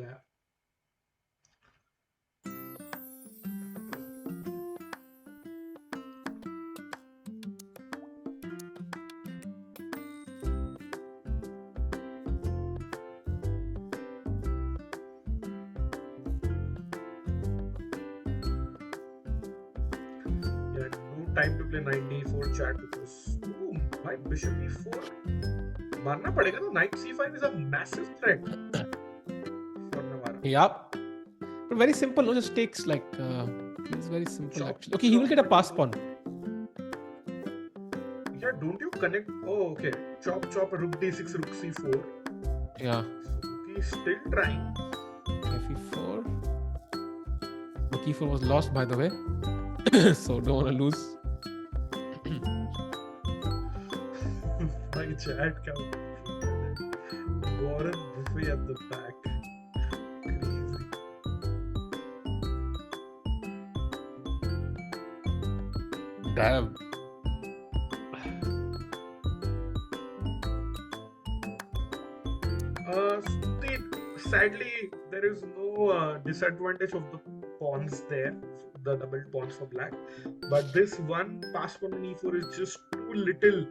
गया. Yeah, no time to play knight d4 chat because my bishop e4 मारना पड़ेगा ना. Knight c5 is a massive threat for Navarra. Yeah. But very simple, no? Just takes like it's very simple Chop, actually. Okay, he will chop, get a but pass pawn. Yeah, don't you connect? Oh, okay. Chop, chop, rook d6, rook c4. Yeah. So rook is still trying. Fe4. Rook e4 was lost, by the way. So don't want to lose. My chat count. Warren Buffet at the back. Crazy. Damn. Sadly, there is no disadvantage of the pawns there, the double pawns for black. But this one pass pawn on e4 is just too little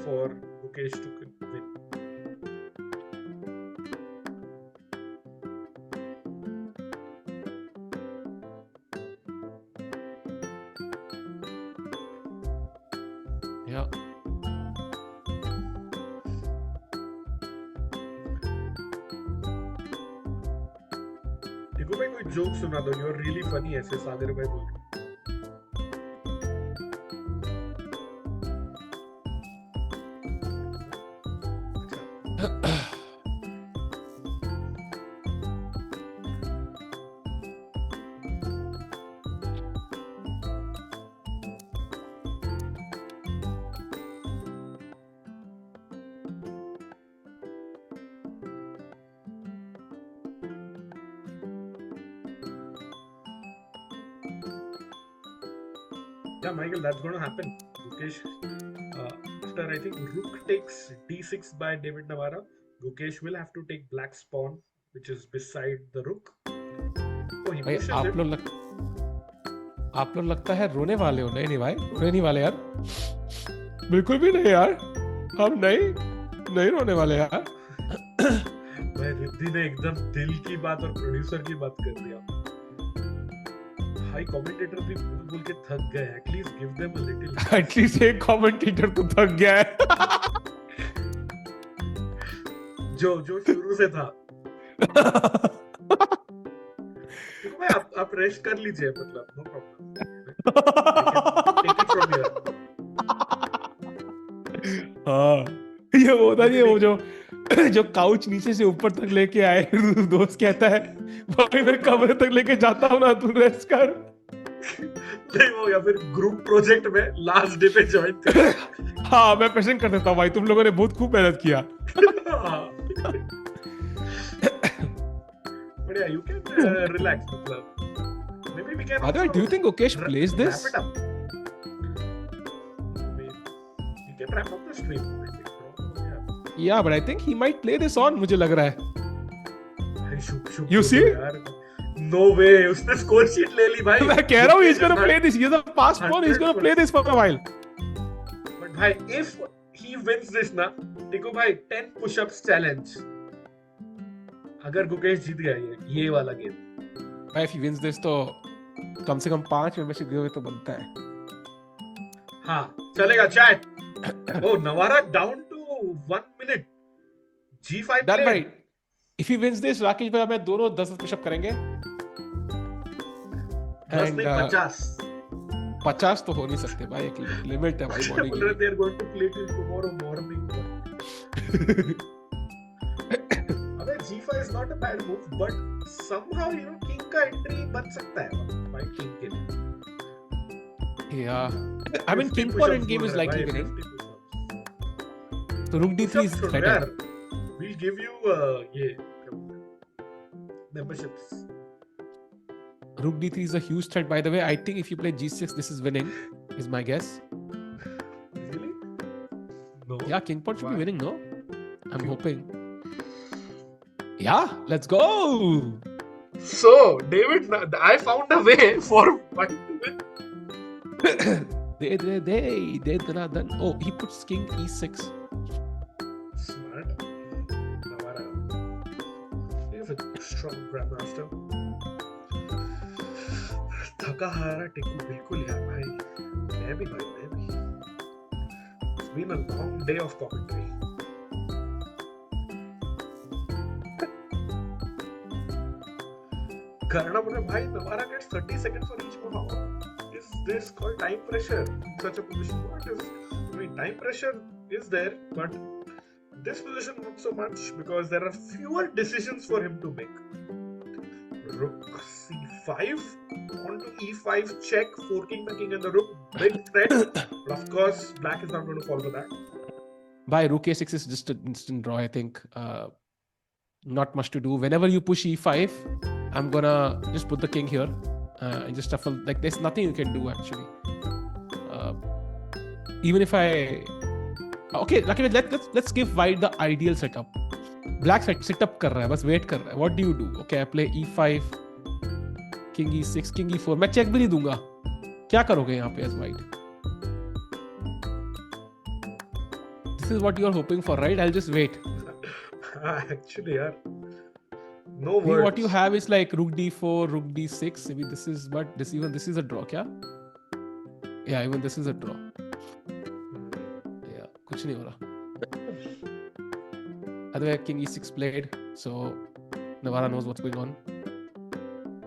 for Mukesh to win. Yeah. देखो भाई कोई joke सुना दो. You are really funny. ऐसे सागर भाई बोल रहे. Yeah, Michael, that's going to happen. Gukesh, after I think rook takes d6 by David Navarra, Gukesh will have to take black's pawn, which is beside the rook. Oh, he भाई pushes आप it. लोग लगता है रोने वाले हो. नहीं भाई, रोने नहीं वाले यार. बिल्कुल भी नहीं यार. हम नहीं रोने वाले यार. भाई रिद्धि ने एकदम दिल की बात और प्रोड्यूसर की बात कर दिया. हाई कमेंटेटर भी बोल के थक गए. At least give them a little. At least एक कमेंटेटर तो थक गया है. जो शुरू से था. देखो भाई आप रेस्ट कर लीजिए. मतलब no problem. Take it from here. हाँ, ये वो था. ये वो जो काउच नीचे से ऊपर तक लेके आए. दोस्त कहता है भाई मैं कमरे तक लेके जाता हूँ ना, तू रेस्ट कर. नहीं वो या फिर ग्रुप प्रोजेक्ट में लास्ट डे पे ज्वाइन कर. हाँ, मैं प्रेजेंट कर देता हूँ भाई. तुम लोगों ने बहुत खूब मेहनत किया. But yeah, you can relax. Maybe we can. By the way, do you think Gukesh plays this? Wrap it up. We can wrap up the stream. I think, bro. Yeah, but I think he might play this on. मुझे लग रहा है. You see? No way. उसने score sheet ले ली भाई. मैं कह रहा हूँ he's gonna play this. He has a pass pawn. He's gonna play this for a while. But भाई, if he wins this ना, देखो भाई 10 push-ups challenge. अगर गुकेश जीत गया ये वाला गेम. भाई if he wins this तो कम से कम 5 मेंबरशिप गिव तो बनता है. हाँ चलेगा chat. Oh, Navarra down to 1 minute. G5 Done play. भाई. If he wins this, Rakesh भाई हमें दोनों 10 पुशअप करेंगे. 10 नहीं 50. 50 तो हो नहीं सकते भाई. एक लिमिट है भाई बॉडी की. They are going to play till tomorrow morning. अबे G5 is not a bad move, but somehow king का entry बन सकता है भाई king के लिए. Yeah, I mean king pawn endgame is likely winning. So rook d3 is threatened. We'll give you ये memberships. Rook d3 is a huge threat, by the way. I think if you play g6, this is winning, is my guess. Really? No. Yeah, king pawn should be winning, no? I'm hoping. Yeah, let's go. So, David, I found a way for white to win. They're gonna done. Oh, he puts king e6. Smart. Navarra. He is a strong grandmaster. थका हारा टिकू बिल्कुल यार भाई. मैं भी. It's been a long day of commentary. करना पड़ा भाई. Navarra gets 30 seconds for each move. Is this called time pressure? Such a position. What is? I mean, time pressure is there, but this position not so much because there are fewer decisions for him to make. Rook c5 onto e5 check, forking the king and the rook. Big threat, but of course black is not going to fall for that. By rook a6 is just an instant draw, I think. Not much to do. Whenever you push e5, I'm gonna just put the king here and just shuffle. Like there's nothing you can do actually. Even if I okay, Lucky, let's give white the ideal setup. Black setup कर रहा है, बस wait कर रहा है. What do you do? Okay, I play e5, king e6, king e4. मैं check भी नहीं दूंगा. क्या करोगे यहाँ पे as white? This is what you are hoping for, right? I'll just wait. Actually, yeah. No Maybe words. what you have is like rook d4, rook d6. Maybe this is, but this is a draw, क्या? Yeah, even this is a draw. Yeah, कुछ नहीं हो रहा. Other way, king e6 played, so Navarra knows what's going on.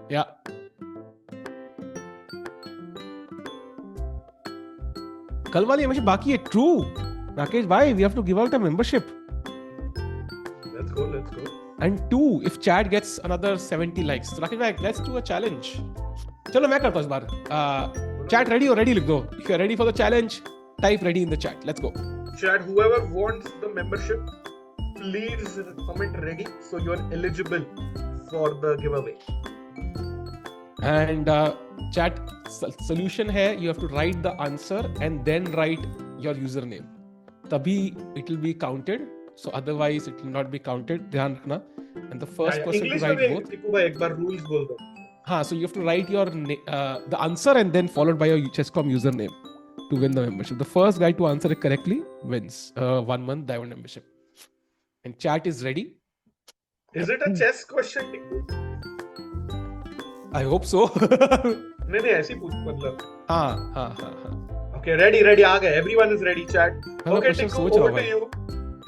Yeah. कल वाली हमेशा बाकी है. True. Rakesh bhai, we have to give out a membership. Let's go. And 2, if chat gets another 70 likes. So Rakesh bhai, let's do a challenge. चलो मैं करता हूँ इस बार. Chat ready or ready लिख दो. If you're ready for the challenge, type ready in the chat. Let's go. Chat, whoever wants the membership, please comment ready so you are eligible for the giveaway. And chat solution है, you have to write the answer and then write your username. तभी it will be counted. So otherwise it will not be counted. ध्यान रखना. And the first person English to write में both. टिकू भाई एक बार rules बोल दो. हाँ, so you have to write your the answer and then followed by your Chess.com username to win the membership. The first guy to answer it correctly wins 1 month diamond membership. And chat is ready. Is it a chess question, Tiku? I hope so. नहीं ऐसी पूछ मतलब. हाँ. Okay, ready आ गए. Everyone is ready, chat. मैं Okay, question टिकू, सोच रहा हूँ over to भाई. you.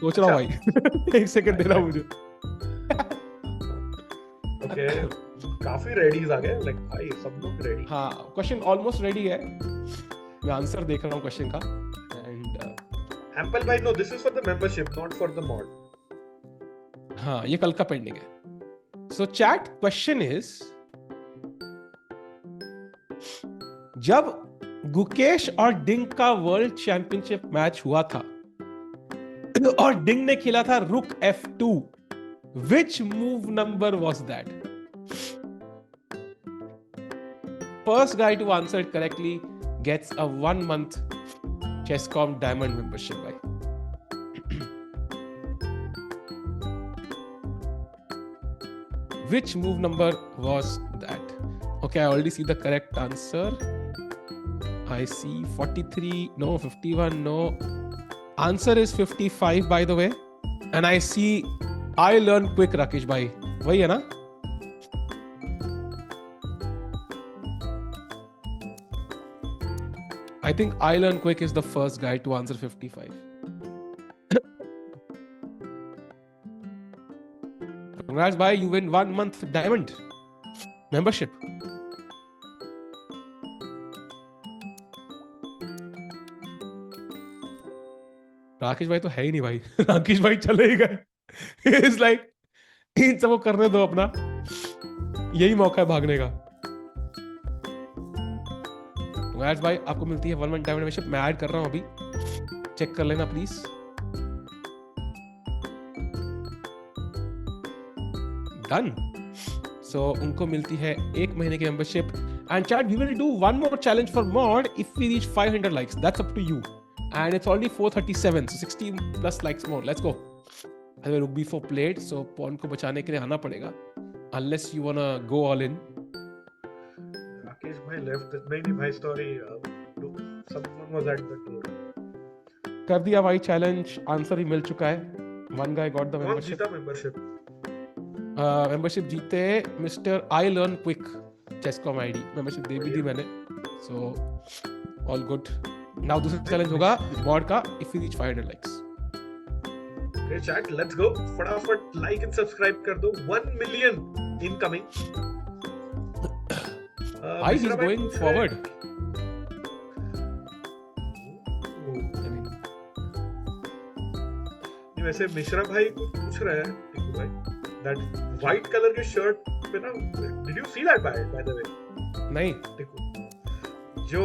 सोच रहा हूँ भाई. 1 सेकंड देना मुझे. Okay, काफी रेडीज आ गए. Like भाई सब लोग ready. हाँ, क्वेश्चन ऑलमोस्ट रेडी है. मैं आंसर देख रहा हूँ क्वेश्चन का. एंड Ample भाई, no, this is for the membership, not for the mod. हाँ, ये कल का पेंडिंग है. सो चैट क्वेश्चन इज, जब गुकेश और डिंग का वर्ल्ड चैंपियनशिप मैच हुआ था और डिंग ने खेला था रुक f2, which move number was that? First guy to answer it correctly gets a 1 month Chess.com diamond membership. Bhai. Which move number was that? Okay, I already see the correct answer. I see 43, no, 51, no. Answer is 55, by the way. And I see I learn quick, Rakesh bhai. वही है ना? I think I learn quick is the first guy to answer 55. Congrats, bhai. You win 1 month diamond membership. Rakesh भाई तो है ही नहीं भाई. राकेश भाई चले ही गए. It's like इन सबको करने दो अपना. यही मौका है भागने का. Congrats भाई, आपको मिलती है 1 month diamond membership. मैं ऐड कर रहा हूँ अभी. चेक कर लेना प्लीज. Done. So उनको मिलती है 1 महीने की membership. And chat, we will do one more challenge for mod if we reach 500 likes. That's up to you. And it's already 4:37, so 16 plus likes more. Let's go. अगर रुक b4 played, so pawn को बचाने के लिए आना पड़ेगा, unless you wanna go all in. Rakesh भाई left. नहीं भाई, sorry. Someone was at the door. कर दिया भाई challenge, आंसर ही मिल चुका है. One guy got the कौन membership. जीता membership? मेंबरशिप जीते mister I learn quick, chess com ID membership दे भी दी मैंने, सो ऑल गुड. नाउ दूसरा चैलेंज होगा बॉर्ड का, if we reach 500 likes. Okay, chat, let's go. फटाफट like and subscribe कर दो. 1 million incoming. I is going forward. वैसे मिश्रा भाई कुछ पूछ रहे हैं टिकू भाई, that white color के शर्ट पे ना, did you see that by the way? नहीं टिकू जो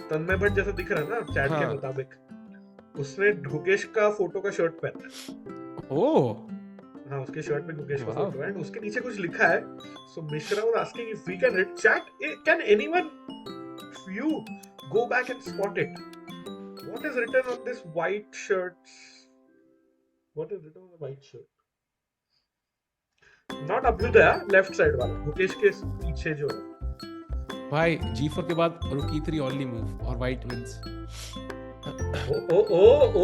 तन्मय भट्ट जैसा दिख रहा है ना चैट के हाँ. मुताबिक, उसने गुकेश का फोटो का शर्ट पहना है. ओह हाँ, उसके शर्ट पे गुकेश का Wow. फोटो है एंड उसके नीचे कुछ लिखा है. सो Mishra was asking if we can read chat. Can anyone you go back and spot it? What is written on this white shirt? What is written on the white shirt? Not Abhyudaya, left side वाला, गुकेश के पीछे जो है. भाई g4 के बाद rook e3 only move और white wins.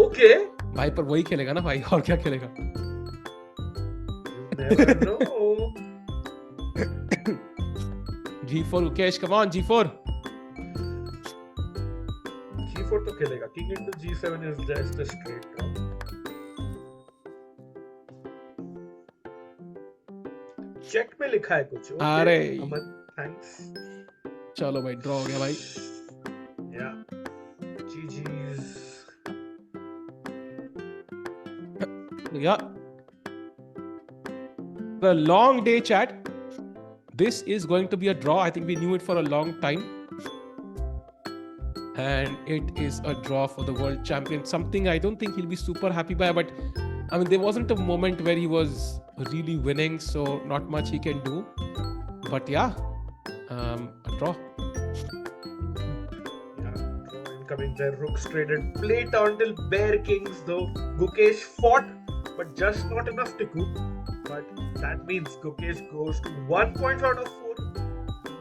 Okay. भाई पर वही खेलेगा ना भाई, और क्या खेलेगा. You never know. g4 Rukesh, come on g4. G4 तो खेलेगा. King into G7 is just a straight draw. Cheque पे लिखा है कुछ. Okay. अरे. अमन, thanks. चलो भाई ड्रॉ हो गया भाई. Yeah. GG's. Yeah. The long day chat. This is going to be a draw. I think we knew it for a long time. And it is a draw for the world champion. Something I don't think he'll be super happy by, but I mean, there wasn't a moment where he was really winning, so not much he can do. But yeah, a draw. Yeah, draw incoming there. Rooks traded. Play turn till bare kings though. Gukesh fought, but just not enough to coup. But that means Gukesh goes to 1 points out of 4.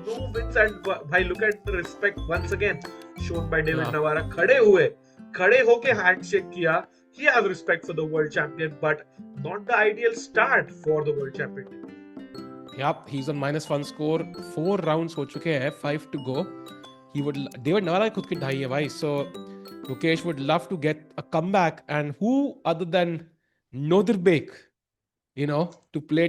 No wins, and bhai, look at the respect once again shown by David Yeah. Navara. खड़े होके handshake किया. He has respect for the world champion, but not the ideal start for the world champion. Yep, he's on -1 score. 4 rounds हो चुके हैं, 5 to go. David Navara खुद की ढाई है भाई, so Gukesh would love to get a comeback, and who other than Nodirbek, to play